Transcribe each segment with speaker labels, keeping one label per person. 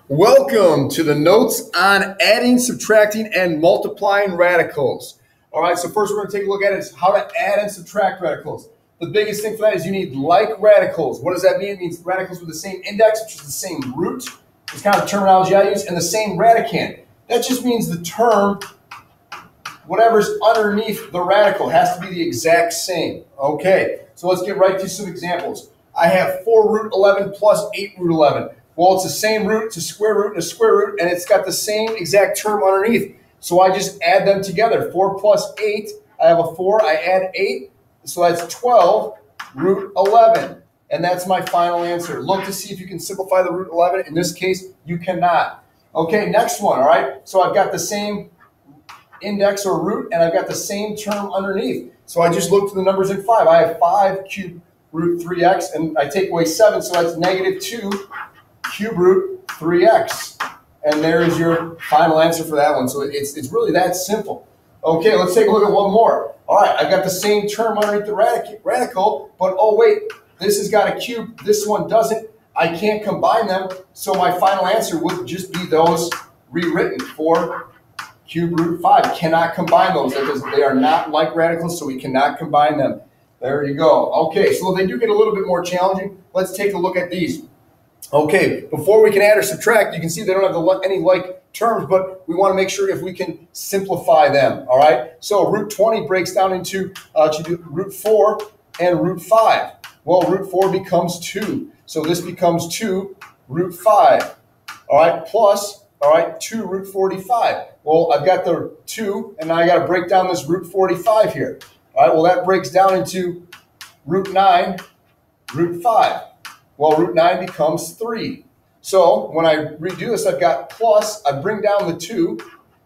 Speaker 1: Welcome to the notes on adding, subtracting, and multiplying radicals. All right, so first we're going to take a look at is how to add and subtract radicals. The biggest thing for that is you need like radicals. What does that mean? It means radicals with the same index, which is the same root. It's kind of the terminology I use, and the same radicand. That just means the term, whatever's underneath the radical, has to be the exact same. Okay, so let's get right to some examples. I have 4 root 11 plus 8 root 11. Well, it's the same root, it's a square root and a square root, and it's got the same exact term underneath. So I just add them together. 4 plus 8, I have a 4, I add 8, so that's 12 root 11. And that's my final answer. Look to see if you can simplify the root 11. In this case, you cannot. Okay, next one, all right? So I've got the same index or root, and I've got the same term underneath. So I just look to the numbers in 5. I have 5 cubed root 3x, and I take away 7, so that's negative 2 cube root 3x. And there is your final answer for that one. So it's really that simple. Okay, let's take a look at one more. All right, I've got the same term underneath the radical, but oh wait, this has got a cube, this one doesn't. I can't combine them, so my final answer would just be those rewritten. 4 cube root 5. Cannot combine those because they are not like radicals, so we cannot combine them. There you go. Okay, so they do get a little bit more challenging. Let's take a look at these. Okay, before we can add or subtract, you can see they don't have any like terms, but we want to make sure if we can simplify them, all right? So root 20 breaks down into root 4 and root 5. Well, root 4 becomes 2. So this becomes 2 root 5, all right, plus, all right, 2 root 45. Well, I've got the 2, and now I got to break down this root 45 here. All right, well, that breaks down into root 9 root 5. Well, root 9 becomes 3. So when I redo this, I've got plus, I bring down the 2,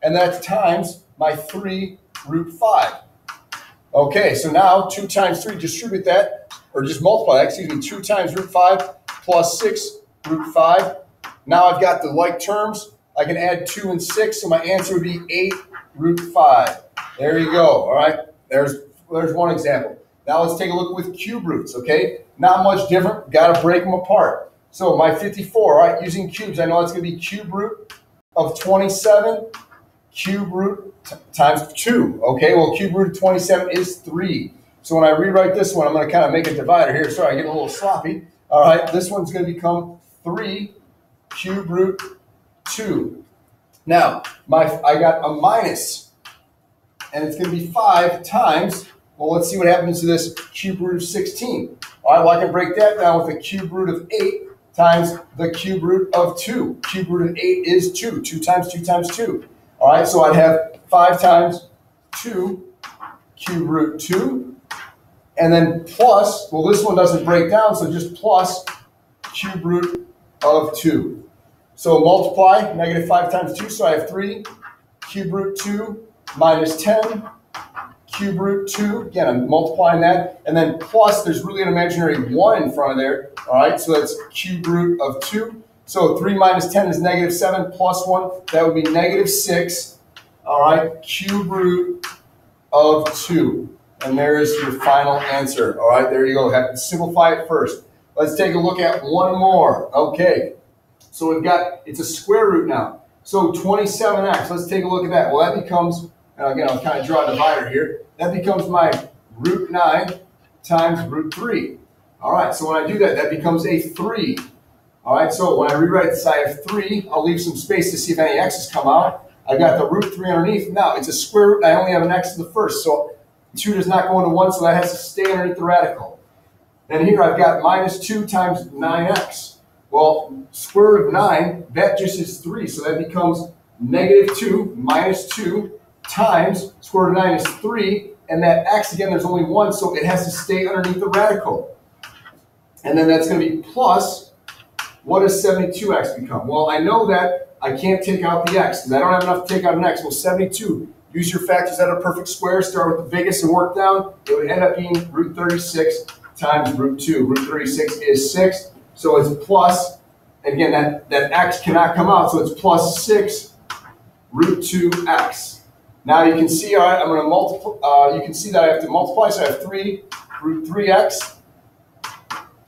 Speaker 1: and that's times my 3 root 5. Okay, so now 2 times 3, distribute that, or just multiply that, excuse me, 2 times root 5 plus 6 root 5. Now I've got the like terms. I can add 2 and 6, so my answer would be 8 root 5. There you go, all right? There's one example. Now let's take a look with cube roots, okay? Not much different, gotta break them apart. So my 54, right, using cubes, I know it's gonna be cube root of 27, cube root times 2, okay? Well, cube root of 27 is 3. So when I rewrite this one, I'm gonna kind of make a divider here. Sorry, I get a little sloppy. All right, this one's gonna become 3 cube root 2. Now, I got a minus, and it's gonna be 5 times, well, let's see what happens to this cube root of 16. All right, well, I can break that down with a cube root of 8 times the cube root of 2. Cube root of 8 is 2. 2 times 2 times 2. All right, so I'd have 5 times 2 cube root 2. And then plus, well, this one doesn't break down, so just plus cube root of 2. So multiply, negative 5 times 2, so I have 3 cube root 2 minus 10 cube root 2. Again, I'm multiplying that. And then plus, there's really an imaginary 1 in front of there. All right, so that's cube root of 2. So 3 minus 10 is negative 7 plus 1. That would be negative 6. All right, cube root of 2. And there is your final answer. All right, there you go. Have to simplify it first. Let's take a look at one more. Okay, so we've got, it's a square root now. So 27x, let's take a look at that. Well, that becomes, and again, I'll kind of draw a divider here. That becomes my root 9 times root 3. All right, so when I do that, that becomes a 3. All right, so when I rewrite this, I have 3. I'll leave some space to see if any x's come out. I've got the root 3 underneath. Now, it's a square root, and I only have an x to the first, so 2 does not go into 1, so that has to stay underneath the radical. And here I've got minus 2 times 9x. Well, square root of 9, that just is 3, so that becomes negative 2 minus 2 times square root of 9 is 3, and that x, again, there's only 1, so it has to stay underneath the radical. And then that's going to be plus, what does 72x become? Well, I know that I can't take out the x, because I don't have enough to take out an x. Well, 72, use your factors that are perfect squares, start with the biggest and work down. It would end up being root 36 times root 2. Root 36 is 6, so it's plus, and again, that x cannot come out, so it's plus 6 root 2x. Now you can see, all right, I'm going to multiply, you can see that I have to multiply, so I have 3 root 3x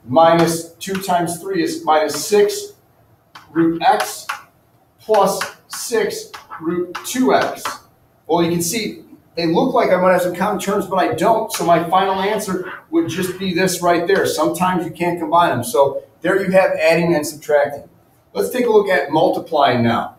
Speaker 1: minus 2 times 3 is minus 6 root x plus 6 root 2x. Well, you can see they look like I might have some common terms, but I don't. So my final answer would just be this right there. Sometimes you can't combine them. So there you have adding and subtracting. Let's take a look at multiplying now.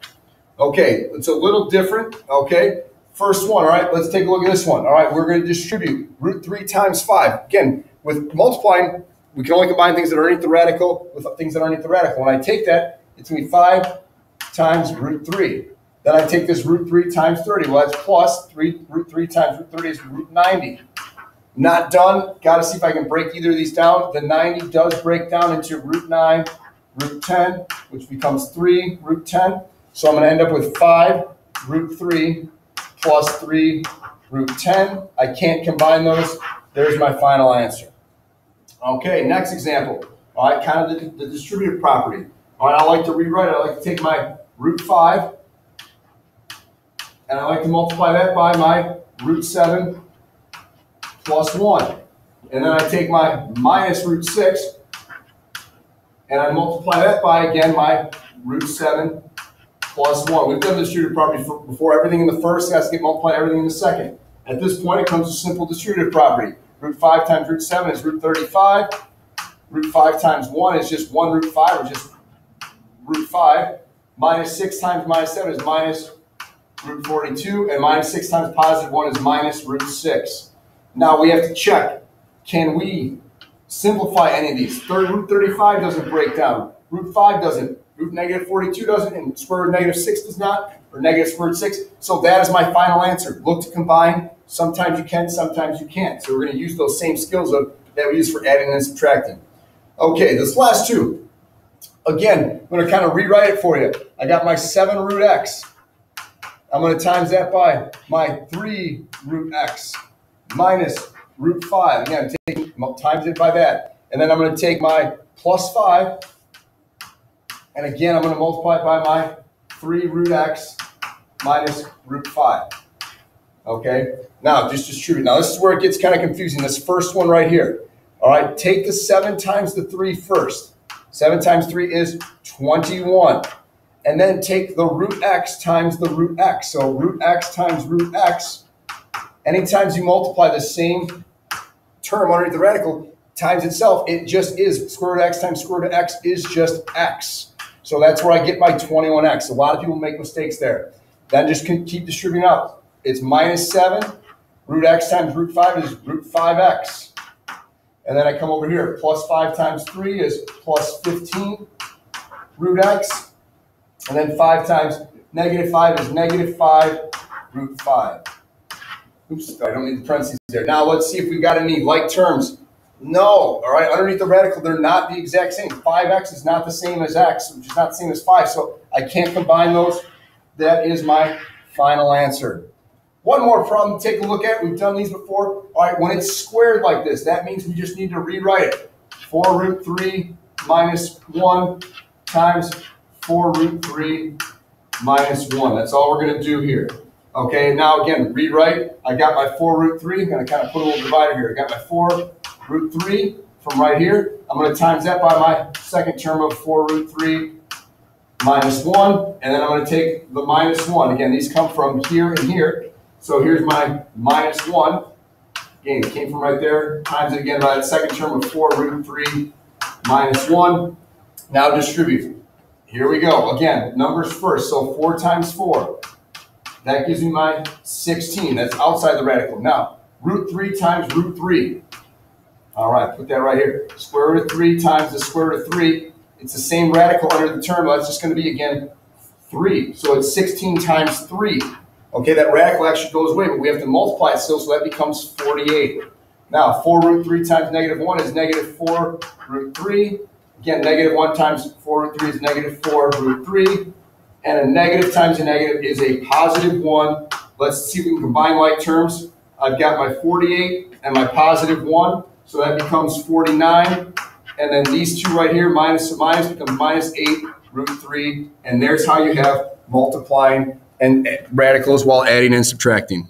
Speaker 1: Okay, it's a little different. Okay, first one. All right, let's take a look at this one. All right, we're going to distribute root 3 times 5. Again, with multiplying, we can only combine things that are underneath the radical with things that are underneath the radical. When I take that, it's going to be 5 times root 3. Then I take this root 3 times 30. Well, that's plus root 3 times root 30 is root 90. Not done. Got to see if I can break either of these down. The 90 does break down into root 9, root 10, which becomes 3 root 10. So I'm going to end up with 5 root 3 plus 3 root 10. I can't combine those. There's my final answer. Okay, next example. All right, kind of the distributive property. All right, I like to rewrite it. I like to take my root 5, and I like to multiply that by my root 7 plus 1. And then I take my minus root 6, and I multiply that by, again, my root 7 plus 1. We've done the distributive property before. Everything in the first has to get multiplied, everything in the second. At this point, it comes to simple distributive property. Root 5 times root 7 is root 35. Root 5 times 1 is just 1 root 5, or just root 5. Minus 6 times minus 7 is minus root 42. And minus 6 times positive 1 is minus root 6. Now we have to check. Can we simplify any of these? Root 35 doesn't break down. Root 5 doesn't. Root negative 42 doesn't. And square root negative 6 does not. Or negative square root 6. So that is my final answer. Look to combine. Sometimes you can, sometimes you can't. So we're going to use those same skills that we use for adding and subtracting. Okay, this last two. Again, I'm going to kind of rewrite it for you. I got my 7 root x. I'm going to times that by my 3 root x minus root 5. Again, times it by that. And then I'm going to take my plus 5. And again, I'm going to multiply it by my 3 root x minus root 5. Okay, now just distribute. Now this is where it gets kind of confusing. This first one right here. All right, take the 7 times the 3 first. 7 times 3 is 21. And then take the root x times the root x. So root x times root x. Anytime you multiply the same term underneath the radical times itself, it just is. Square root x times square root of x is just x. So that's where I get my 21x. A lot of people make mistakes there. Then just keep distributing out. It's minus 7. Root x times root 5 is root 5x. And then I come over here. Plus 5 times 3 is plus 15 root x. And then 5 times negative 5 is negative 5 root 5. Oops, I don't need the parentheses there. Now let's see if we got any like terms. No, all right, underneath the radical, they're not the exact same. 5x is not the same as x, which is not the same as 5, so I can't combine those. That is my final answer. One more problem to take a look at. We've done these before. All right, when it's squared like this, that means we just need to rewrite it. 4 root 3 minus 1 times 4 root 3 minus 1. That's all we're going to do here. Okay, now again, rewrite. I got my 4 root 3. I'm going to kind of put a little divider here. I got my 4 root 3 from right here. I'm going to times that by my second term of 4 root 3 minus 1. And then I'm going to take the minus 1. Again, these come from here and here. So here's my minus 1. Again, it came from right there. Times it again by the second term of 4 root 3 minus 1. Now distribute. Here we go. Again, numbers first. So 4 times 4. That gives me my 16. That's outside the radical. Now, root 3 times root 3. All right, put that right here. Square root of 3 times the square root of 3. It's the same radical under the term. That's just going to be, again, 3. So it's 16 times 3. Okay, that radical actually goes away, but we have to multiply it still, so that becomes 48. Now, 4 root 3 times negative 1 is negative 4 root 3. Again, negative 1 times 4 root 3 is negative 4 root 3. And a negative times a negative is a positive 1. Let's see if we can combine like terms. I've got my 48 and my positive 1, so that becomes 49. And then these two right here, minus to minus, become minus 8 root 3. And there's how you have multiplying and radicals while adding and subtracting.